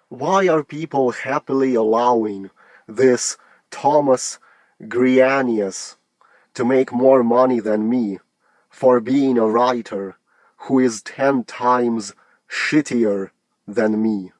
Why are people happily allowing this Thomas Greanis to make more money than me for being a writer who is 10 times shittier than me?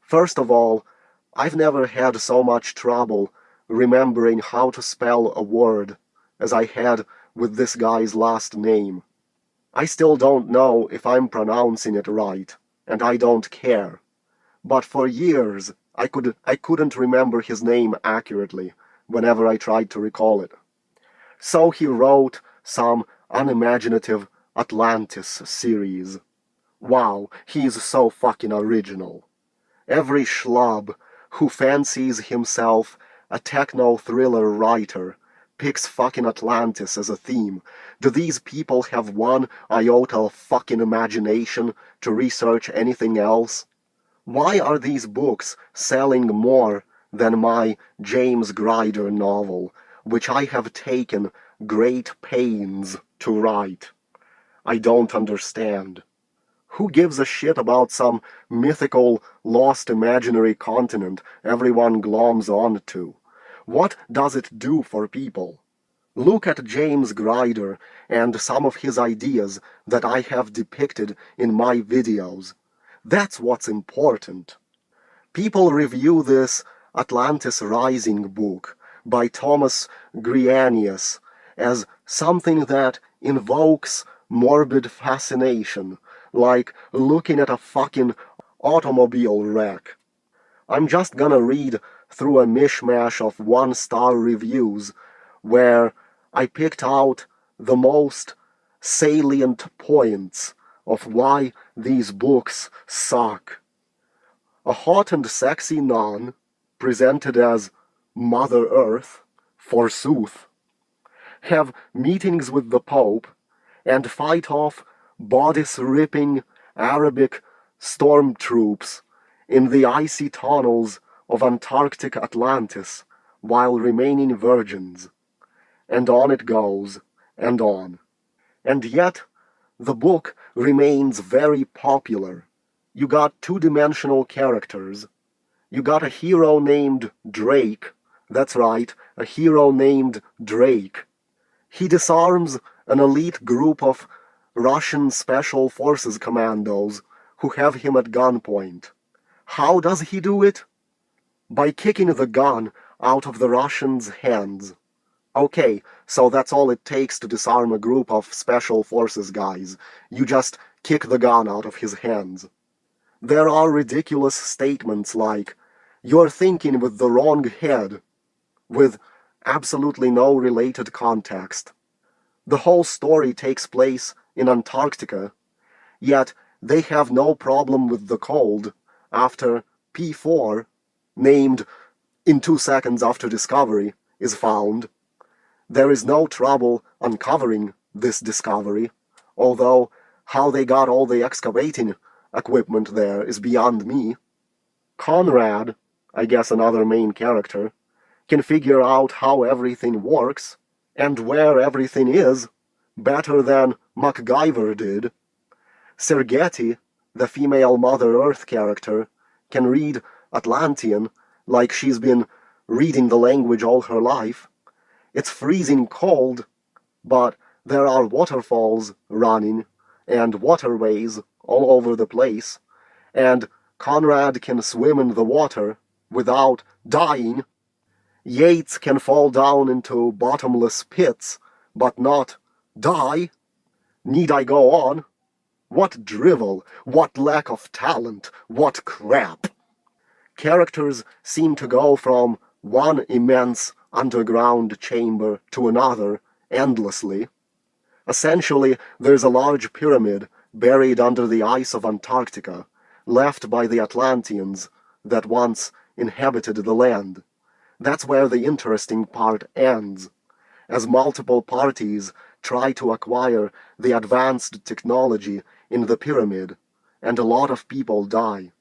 First of all, I've never had so much trouble remembering how to spell a word as I had with this guy's last name. I still don't know if I'm pronouncing it right, and I don't care. But for years, I couldn't remember his name accurately whenever I tried to recall it. So he wrote some unimaginative Atlantis series. Wow, he's so fucking original. Every schlub who fancies himself a techno-thriller writer picks fucking Atlantis as a theme. Do these people have one iota of fucking imagination to research anything else? Why are these books selling more than my James Grider novel, which I have taken great pains to write? I don't understand. Who gives a shit about some mythical, lost imaginary continent everyone gloms onto? What does it do for people? Look at James Grider and some of his ideas that I have depicted in my videos. That's what's important. People review this Atlantis Rising book by Thomas Greanis as something that invokes morbid fascination, like looking at a fucking automobile wreck. I'm just gonna read through a mishmash of one-star reviews where I picked out the most salient points of why these books suck. A hot and sexy nun, presented as Mother Earth, forsooth, have meetings with the Pope and fight off bodice-ripping Arabic stormtroops in the icy tunnels of Antarctic Atlantis while remaining virgins. And on it goes, and on. And yet, the book remains very popular. You got two-dimensional characters. You got a hero named Drake. That's right, a hero named Drake. He disarms an elite group of Russian Special Forces commandos who have him at gunpoint. How does he do it? By kicking the gun out of the Russians' hands. Okay, so that's all it takes to disarm a group of Special Forces guys. You just kick the gun out of his hands. There are ridiculous statements like, "You're thinking with the wrong head," with absolutely no related context. The whole story takes place in Antarctica, yet they have no problem with the cold after P4, named in 2 seconds after discovery, is found. There is no trouble uncovering this discovery, although how they got all the excavating equipment there is beyond me. Conrad, I guess another main character, can figure out how everything works and where everything is better than MacGyver did. Sergeti, the female Mother Earth character, can read Atlantean like she's been reading the language all her life. It's freezing cold, but there are waterfalls running and waterways all over the place, and Conrad can swim in the water without dying. Yates can fall down into bottomless pits, but not die. Need I go on? What drivel, what lack of talent, what crap! Characters seem to go from one immense underground chamber to another endlessly. Essentially, there's a large pyramid buried under the ice of Antarctica, left by the Atlanteans that once inhabited the land. That's where the interesting part ends, as multiple parties try to acquire the advanced technology in the pyramid, and a lot of people die.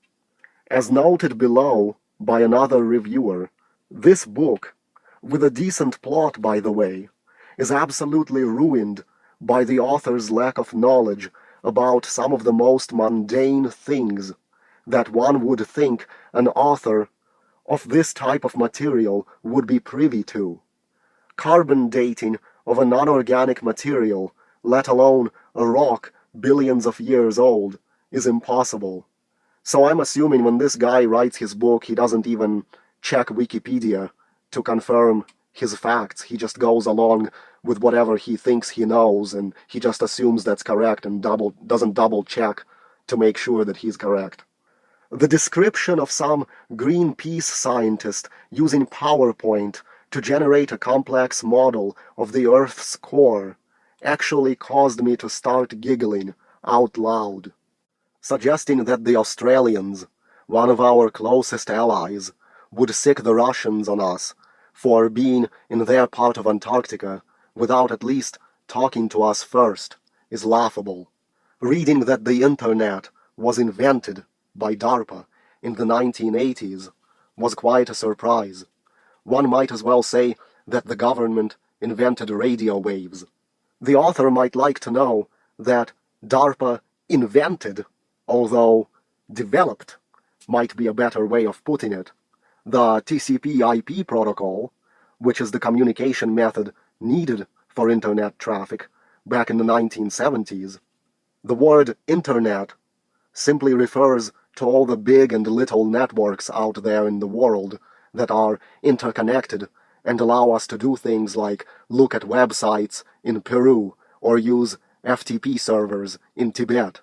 As noted below by another reviewer, this book, with a decent plot by the way, is absolutely ruined by the author's lack of knowledge about some of the most mundane things that one would think an author of this type of material would be privy to. Carbon dating of a non-organic material, let alone a rock billions of years old, is impossible. So I'm assuming when this guy writes his book, he doesn't even check Wikipedia to confirm his facts. He just goes along with whatever he thinks he knows, and he just assumes that's correct and doesn't double check to make sure that he's correct. The description of some Greenpeace scientist using PowerPoint to generate a complex model of the Earth's core actually caused me to start giggling out loud, suggesting that the Australians, one of our closest allies, would sick the Russians on us for being in their part of Antarctica without at least talking to us first is laughable. Reading that the internet was invented by DARPA in the 1980s was quite a surprise. One might as well say that the government invented radio waves. The author might like to know that DARPA invented, although developed might be a better way of putting it, the TCP/IP protocol, which is the communication method needed for internet traffic back in the 1970s. The word internet simply refers to all the big and little networks out there in the world that are interconnected and allow us to do things like look at websites in Peru or use FTP servers in Tibet.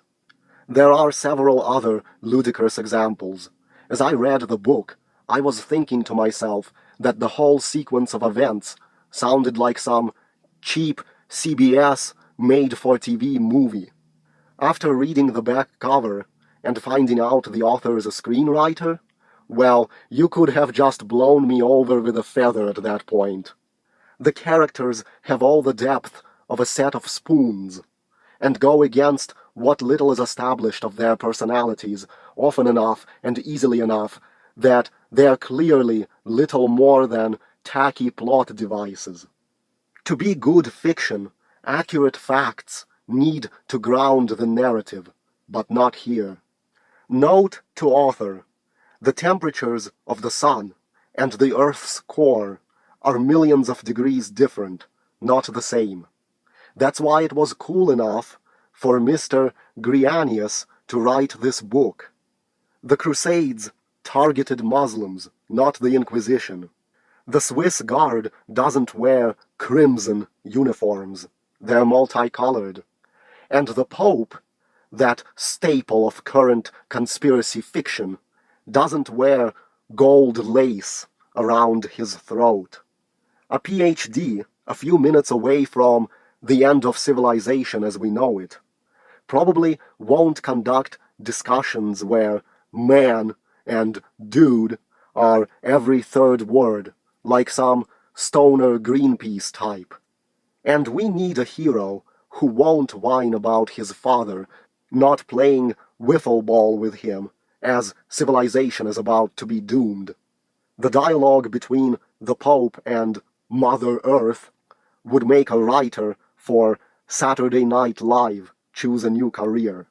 There are several other ludicrous examples. As I read the book, I was thinking to myself that the whole sequence of events sounded like some cheap CBS made-for-TV movie. After reading the back cover and finding out the author is a screenwriter, well, you could have just blown me over with a feather at that point. The characters have all the depth of a set of spoons, and go against what little is established of their personalities often enough and easily enough that they're clearly little more than tacky plot devices. To be good fiction, accurate facts need to ground the narrative, but not here. Note to author: the temperatures of the sun and the Earth's core are millions of degrees different, not the same. That's why it was cool enough for Mr. Greanis to write this book. The Crusades targeted Muslims, not the Inquisition. The Swiss Guard doesn't wear crimson uniforms. They're multicolored. And the Pope, that staple of current conspiracy fiction, doesn't wear gold lace around his throat. A PhD, a few minutes away from the end of civilization as we know it, probably won't conduct discussions where man and dude are every third word, like some stoner Greenpeace type. And we need a hero who won't whine about his father not playing wiffle ball with him as civilization is about to be doomed. The dialogue between the Pope and Mother Earth would make a writer for Saturday Night Live choose a new career.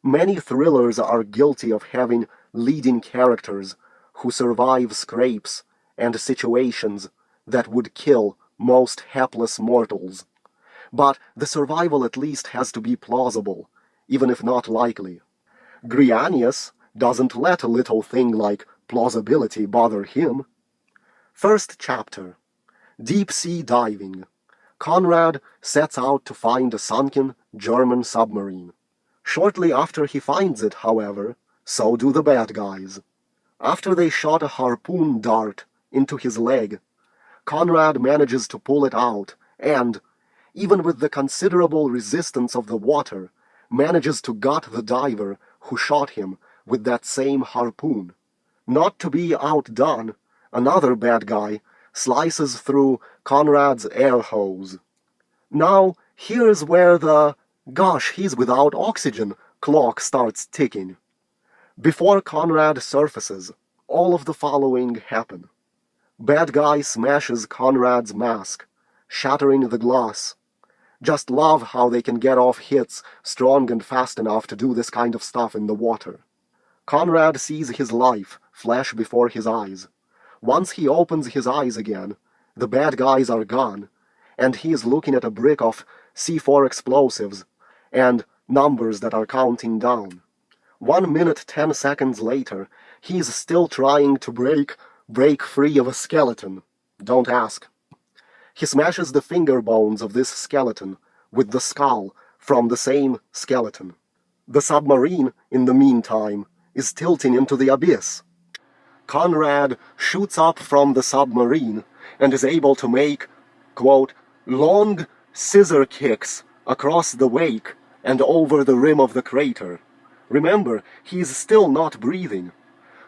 Many thrillers are guilty of having leading characters who survive scrapes and situations that would kill most hapless mortals. But the survival at least has to be plausible, even if not likely. Greanis doesn't let a little thing like plausibility bother him. First chapter: Deep-sea diving. Conrad sets out to find a sunken German submarine. Shortly after he finds it, however, so do the bad guys. After they shot a harpoon dart into his leg, Conrad manages to pull it out and, even with the considerable resistance of the water, manages to gut the diver who shot him with that same harpoon. Not to be outdone, another bad guy slices through Conrad's air hose. Now, here's where the "gosh, he's without oxygen" clock starts ticking. Before Conrad surfaces, all of the following happen. Bad guy smashes Conrad's mask, shattering the glass. Just love how they can get off hits strong and fast enough to do this kind of stuff in the water. Conrad sees his life flash before his eyes. Once he opens his eyes again, the bad guys are gone, and he is looking at a brick of C4 explosives and numbers that are counting down. 1 minute 10 seconds later, he is still trying to break free of a skeleton. Don't ask. He smashes the finger bones of this skeleton with the skull from the same skeleton. The submarine, in the meantime, is tilting into the abyss. Conrad shoots up from the submarine and is able to make, quote, long scissor kicks across the wake and over the rim of the crater. Remember, he's still not breathing.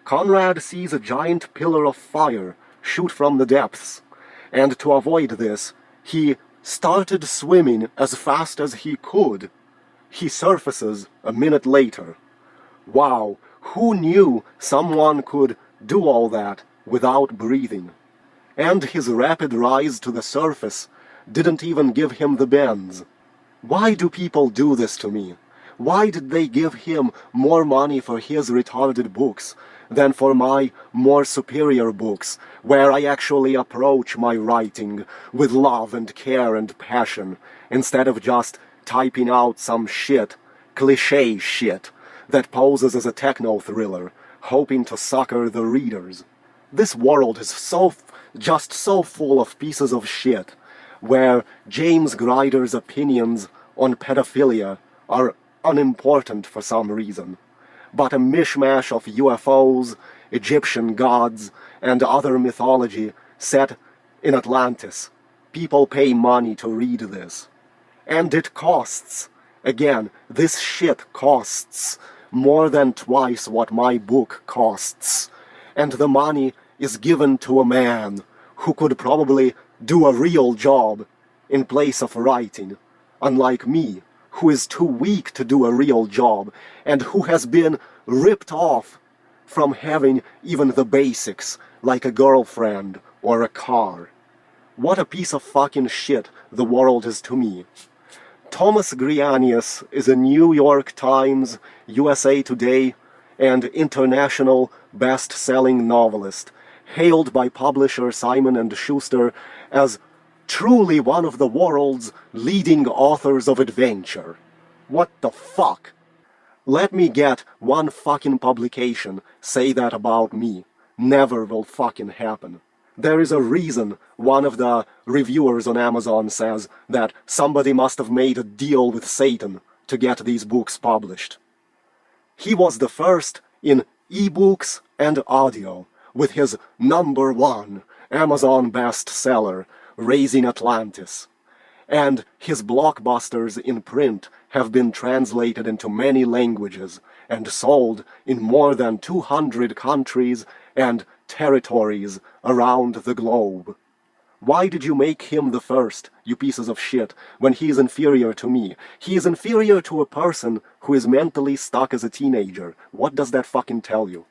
Conrad sees a giant pillar of fire shoot from the depths, and to avoid this, he started swimming as fast as he could. He surfaces a minute later. Wow, who knew someone could do all that without breathing? And his rapid rise to the surface didn't even give him the bends. Why do people do this to me? Why did they give him more money for his retarded books than for my more superior books, where I actually approach my writing with love and care and passion, instead of just typing out some shit, cliché shit, that poses as a techno-thriller, hoping to sucker the readers? This world is just so full of pieces of shit, where James Grider's opinions on pedophilia are unimportant for some reason, but a mishmash of UFOs, Egyptian gods, and other mythology set in Atlantis. People pay money to read this. And it costs. Again, this shit costs more than twice what my book costs. And the money is given to a man who could probably do a real job in place of writing, unlike me, who is too weak to do a real job, and who has been ripped off from having even the basics, like a girlfriend or a car. What a piece of fucking shit the world is to me. Thomas Greanis is a New York Times, USA Today, and international best-selling novelist, hailed by publisher Simon & Schuster as truly one of the world's leading authors of adventure. What the fuck? Let me get one fucking publication say that about me. Never will fucking happen. There is a reason one of the reviewers on Amazon says that somebody must have made a deal with Satan to get these books published. He was the first in ebooks and audio with his #1 Amazon bestseller, Raising Atlantis. And his blockbusters in print have been translated into many languages and sold in more than 200 countries and territories around the globe. Why did you make him the first, you pieces of shit, when he is inferior to me? He is inferior to a person who is mentally stuck as a teenager. What does that fucking tell you?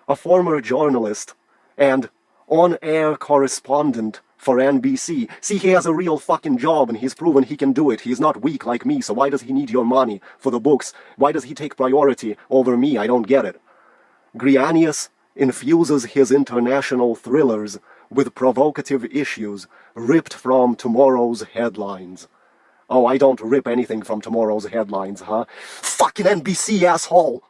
A former journalist and on-air correspondent for NBC. See, he has a real fucking job and he's proven he can do it. He's not weak like me, so why does he need your money for the books? Why does he take priority over me? I don't get it. Greanis infuses his international thrillers with provocative issues ripped from tomorrow's headlines. Oh, I don't rip anything from tomorrow's headlines, huh? Fucking NBC, asshole!